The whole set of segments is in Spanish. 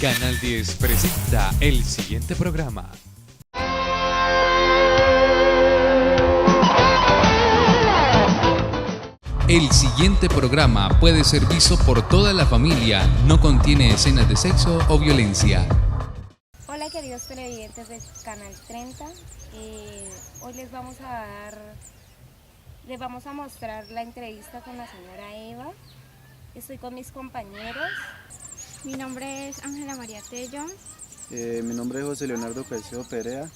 Canal 10 presenta el siguiente programa. El siguiente programa puede ser visto por toda la familia, no contiene escenas de sexo o violencia. Hola queridos televidentes del Canal 30, hoy les vamos a mostrar la entrevista con la señora Eva. Estoy con mis compañeros. Mi nombre es Ángela María Tello. Mi nombre es José Leonardo Caicedo Perea.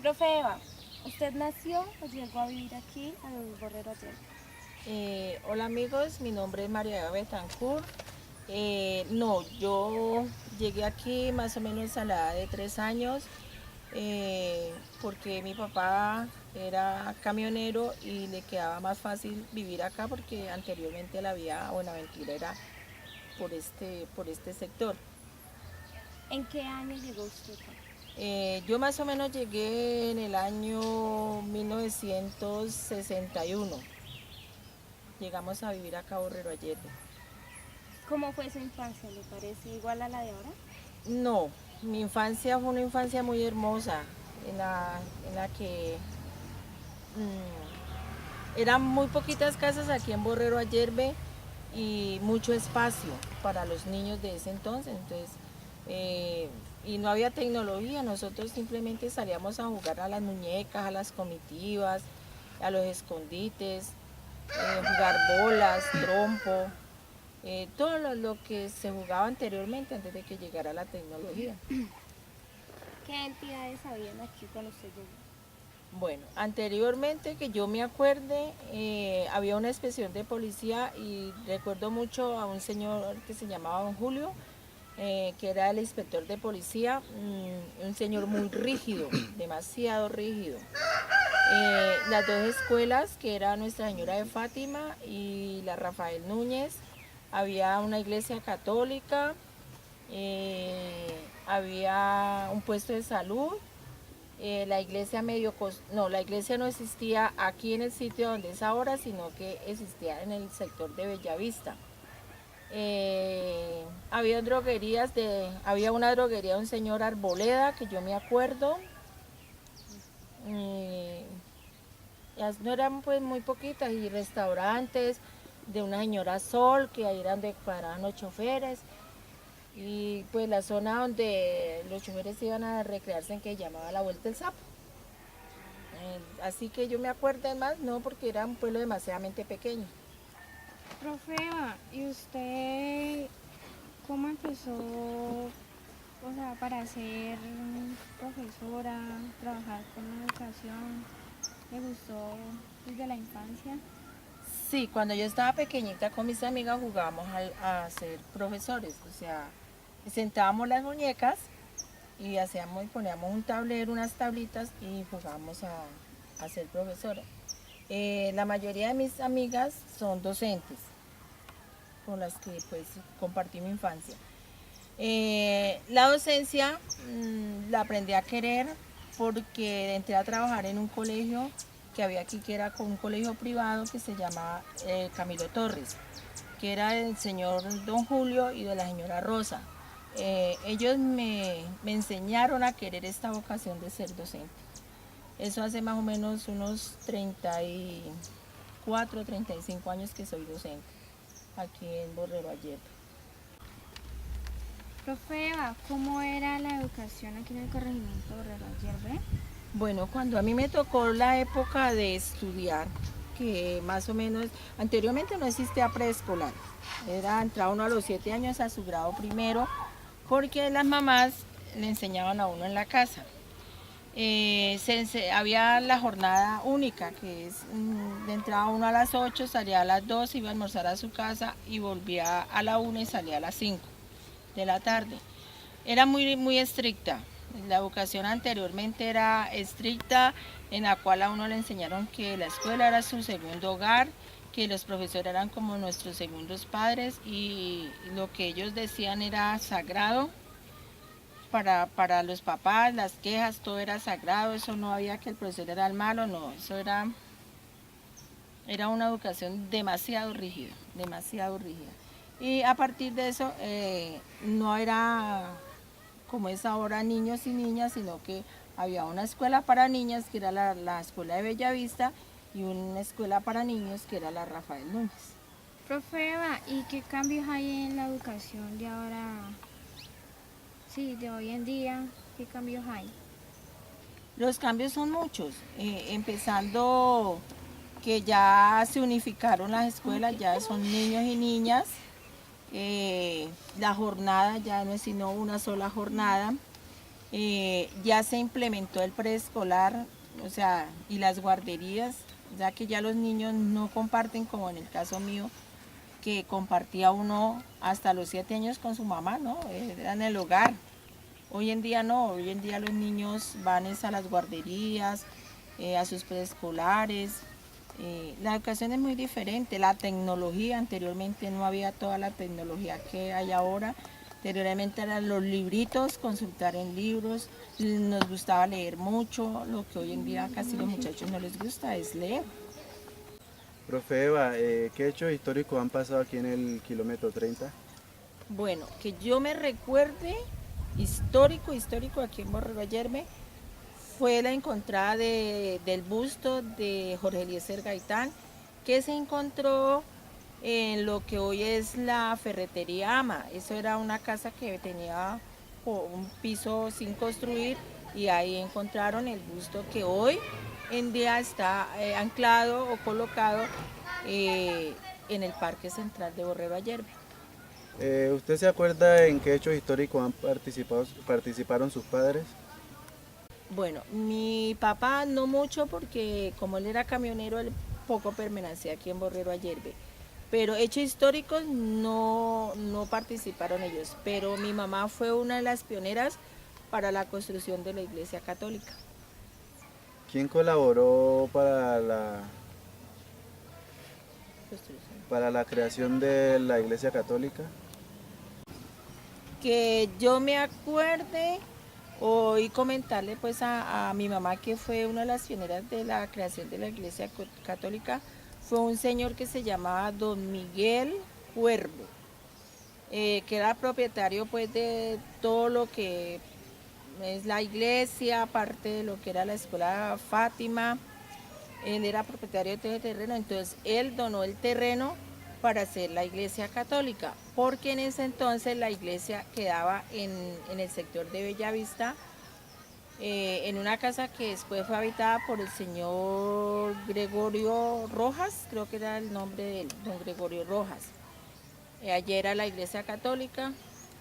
Profe Eva, ¿usted nació o llegó a vivir aquí a Los Borreros ayer? Hola amigos, mi nombre es María Eva Betancourt. No, yo llegué aquí más o menos a la edad de 3 años porque mi papá era camionero y le quedaba más fácil vivir acá porque anteriormente la vía a Buenaventura era por este sector. ¿En qué año llegó usted acá? Yo más o menos llegué en el año 1961. Llegamos a vivir acá a Borrero Ayerbe. ¿Cómo fue su infancia? ¿Le parece igual a la de ahora? No, mi infancia fue una infancia muy hermosa, en la que eran muy poquitas casas aquí en Borrero Ayerbe y mucho espacio para los niños de ese entonces. Y no había tecnología, nosotros simplemente salíamos a jugar a las muñecas, a las comitivas, a los escondites, jugar bolas, trompo, todo lo que se jugaba anteriormente antes de que llegara la tecnología. ¿Qué entidades habían aquí cuando usted llegó? Bueno, anteriormente que yo me acuerde, había una inspección de policía y recuerdo mucho a un señor que se llamaba Don Julio, que era el inspector de policía, un señor muy rígido, demasiado rígido. Las dos escuelas, que era Nuestra Señora de Fátima y la Rafael Núñez, había una iglesia católica, había un puesto de salud, la iglesia la iglesia no existía aquí en el sitio donde es ahora, sino que existía en el sector de Bellavista. Había una droguería de un señor Arboleda, que yo me acuerdo. No eran pues muy poquitas, y restaurantes de una señora Sol, que ahí era donde paraban los choferes, y pues la zona donde los choferes iban a recrearse, en que llamaba la Vuelta del Sapo. Así que yo me acuerdo más, no, porque era un pueblo demasiadamente pequeño. Profe Eva, ¿y usted cómo empezó, o sea, para ser profesora, trabajar con la educación? ¿Le gustó desde la infancia? Sí, cuando yo estaba pequeñita con mis amigas jugábamos a ser profesores, o sea, sentábamos las muñecas y poníamos un tablero, unas tablitas, y jugábamos a ser profesora. La mayoría de mis amigas son docentes, con las que pues compartí mi infancia. La docencia la aprendí a querer porque entré a trabajar en un colegio que había aquí, que era con un colegio privado que se llamaba Camilo Torres, que era del señor Don Julio y de la señora Rosa. Ellos me enseñaron a querer esta vocación de ser docente. Eso hace más o menos unos 34, 35 años que soy docente aquí en Borrero Ayerbe. Profe Eva, ¿cómo era la educación aquí en el corregimiento de Borrero Ayerbe? Bueno, cuando a mí me tocó la época de estudiar, que más o menos, anteriormente no existía preescolar, entraba uno a los 7 años a su grado primero, porque las mamás le enseñaban a uno en la casa. Había la jornada única, que es, entraba uno a las 8, salía a las 2, iba a almorzar a su casa y volvía a la 1 y salía a las 5 de la tarde. Era muy, muy estricta. La educación anteriormente era estricta, en la cual a uno le enseñaron que la escuela era su segundo hogar, que los profesores eran como nuestros segundos padres, y lo que ellos decían era sagrado para los papás, las quejas, todo era sagrado. Eso no había que el profesor era el malo, no, eso era una educación demasiado rígida, demasiado rígida. Y a partir de eso no era como es ahora niños y niñas, sino que había una escuela para niñas que era la escuela de Bellavista y una escuela para niños que era la Rafael Núñez. Profe Eva, ¿y qué cambios hay en la educación de ahora? Sí, de hoy en día, ¿qué cambios hay? Los cambios son muchos, empezando que ya se unificaron las escuelas, ya son niños y niñas, la jornada ya no es sino una sola jornada, ya se implementó el preescolar, o sea, y las guarderías, ya que ya los niños no comparten como en el caso mío, que compartía uno hasta los 7 años con su mamá, ¿no? Era en el hogar. Hoy en día no, hoy en día los niños van a las guarderías, a sus preescolares. La educación es muy diferente, la tecnología, anteriormente no había toda la tecnología que hay ahora. Anteriormente eran los libritos, consultar en libros, nos gustaba leer mucho, lo que hoy en día casi los muchachos no les gusta es leer. Profe Eva, ¿qué hechos históricos han pasado aquí en el kilómetro 30? Bueno, que yo me recuerde, histórico aquí en Borrero Ayerbe, fue la encontrada del busto de Jorge Eliezer Gaitán, que se encontró en lo que hoy es la ferretería Ama. Eso era una casa que tenía un piso sin construir y ahí encontraron el busto que hoy en día está anclado o colocado en el Parque Central de Borrero Ayerbe. ¿Usted se acuerda en qué hechos históricos participaron sus padres? Bueno, mi papá no mucho porque como él era camionero, él poco permanecía aquí en Borrero Ayerbe. Pero hechos históricos no participaron ellos. Pero mi mamá fue una de las pioneras para la construcción de la Iglesia Católica. ¿Quién colaboró para la creación de la Iglesia Católica? Que yo me acuerde y comentarle pues a mi mamá que fue una de las pioneras de la creación de la Iglesia Católica, fue un señor que se llamaba Don Miguel Cuervo, que era propietario pues de todo lo que es la iglesia, aparte de lo que era la escuela Fátima. Él era propietario de todo el terreno, entonces él donó el terreno para hacer la Iglesia Católica, porque en ese entonces la iglesia quedaba en el sector de Bellavista, en una casa que después fue habitada por el señor Gregorio Rojas, creo que era el nombre de él, don Gregorio Rojas. Allí era la Iglesia Católica,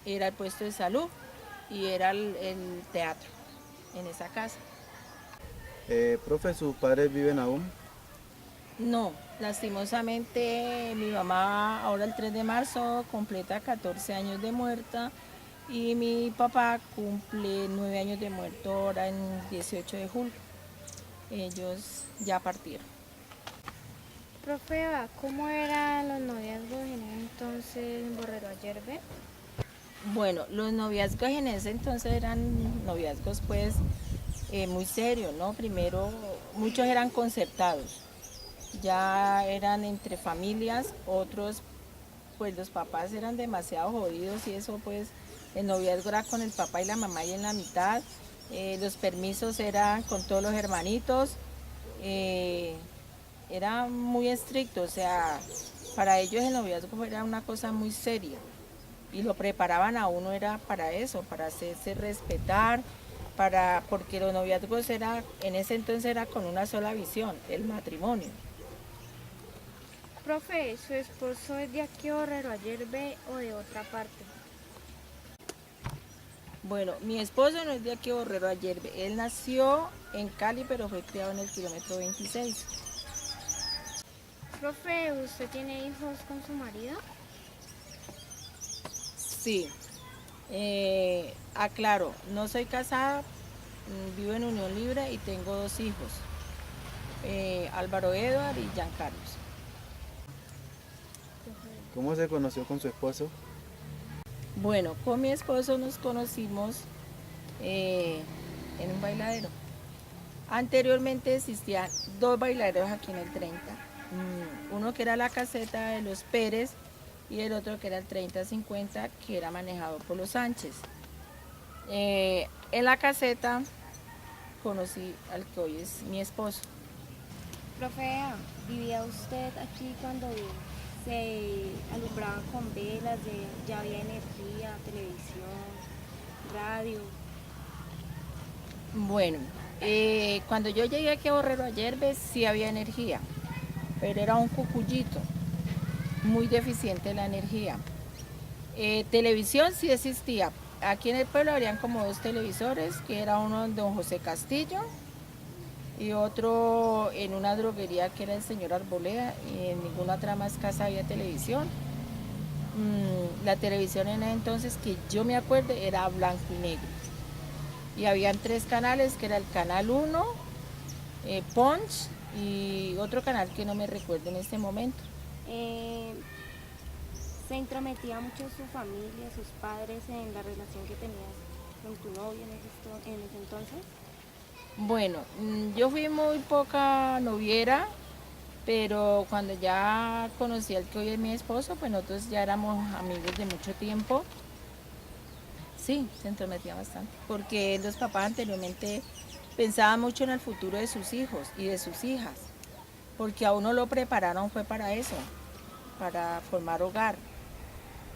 era el puesto de salud y era el teatro en esa casa. Profe, ¿sus padres viven aún? No, lastimosamente mi mamá ahora el 3 de marzo completa 14 años de muerta y mi papá cumple 9 años de muerto ahora en 18 de julio. Ellos ya partieron. Profe Eva, ¿cómo eran los noviazgos en ese entonces en Borrero Ayerbe? Bueno, los noviazgos en ese entonces eran noviazgos pues muy serios, ¿no? Primero, muchos eran concertados. Ya eran entre familias, otros pues los papás eran demasiado jodidos y eso pues el noviazgo era con el papá y la mamá y en la mitad, los permisos eran con todos los hermanitos, era muy estricto, o sea, para ellos el noviazgo era una cosa muy seria y lo preparaban a uno era para eso, para hacerse respetar, porque los noviazgos en ese entonces era con una sola visión, el matrimonio. Profe, ¿su esposo es de aquí Borrero Ayerbe o de otra parte? Bueno, mi esposo no es de aquí Borrero Ayerbe, él nació en Cali pero fue criado en el kilómetro 26. Profe, ¿usted tiene hijos con su marido? Sí, aclaro, no soy casada, vivo en unión libre y tengo 2 hijos, Álvaro Eduard y Jean Carlos. ¿Cómo se conoció con su esposo? Bueno, con mi esposo nos conocimos en un bailadero. Anteriormente existían 2 bailaderos aquí en el 30. Uno que era la caseta de los Pérez y el otro que era el 3050, que era manejado por los Sánchez. En la caseta conocí al que hoy es mi esposo. Profe, ¿vivía usted aquí cuando se alumbraban con velas, ya había energía, televisión, radio? Bueno, cuando yo llegué aquí a Borrero Ayerbe sí había energía, pero era un cucuyito, muy deficiente la energía. Televisión sí existía. Aquí en el pueblo habrían como 2 televisores, que era uno de don José Castillo y otro en una droguería que era el señor Arboleda, y en ninguna otra más casa había televisión. La televisión en ese entonces, que yo me acuerdo, era blanco y negro. Y habían 3 canales, que era el canal 1, Punch y otro canal que no me recuerdo en este momento. ¿Se intrometía mucho su familia, sus padres en la relación que tenías con tu novio en ese entonces? Bueno, yo fui muy poca noviera, pero cuando ya conocí al que hoy es mi esposo, pues nosotros ya éramos amigos de mucho tiempo. Sí, se entrometía bastante, porque los papás anteriormente pensaban mucho en el futuro de sus hijos y de sus hijas, porque a uno lo prepararon fue para eso, para formar hogar.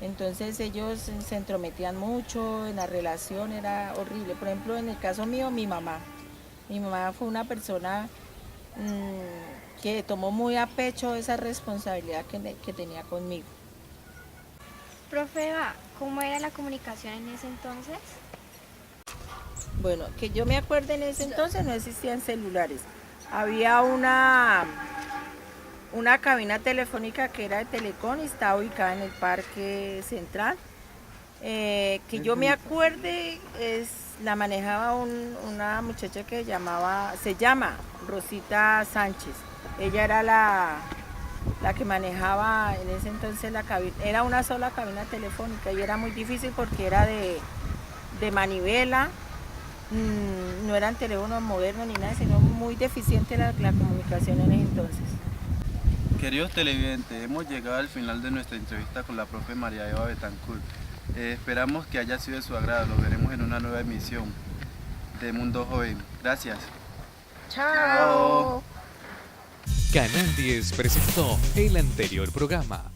Entonces ellos se entrometían mucho en la relación, era horrible. Por ejemplo, en el caso mío, mi mamá fue una persona que tomó muy a pecho esa responsabilidad que tenía conmigo. Profe Eva, ¿cómo era la comunicación en ese entonces? Bueno, que yo me acuerdo, en ese entonces no existían celulares. Había una cabina telefónica que era de Telecom y estaba ubicada en el Parque Central. Que yo me acuerde, la manejaba una muchacha que se llama Rosita Sánchez. Ella era la que manejaba en ese entonces la cabina. Era una sola cabina telefónica y era muy difícil porque era de manivela. No eran teléfonos modernos ni nada, sino muy deficiente la comunicación en ese entonces. Queridos televidentes, hemos llegado al final de nuestra entrevista con la profe María Eva Betancourt. Esperamos que haya sido de su agrado. Los veremos en una nueva emisión de Mundo Joven. Gracias. ¡Chao! Canal 10 presentó el anterior programa.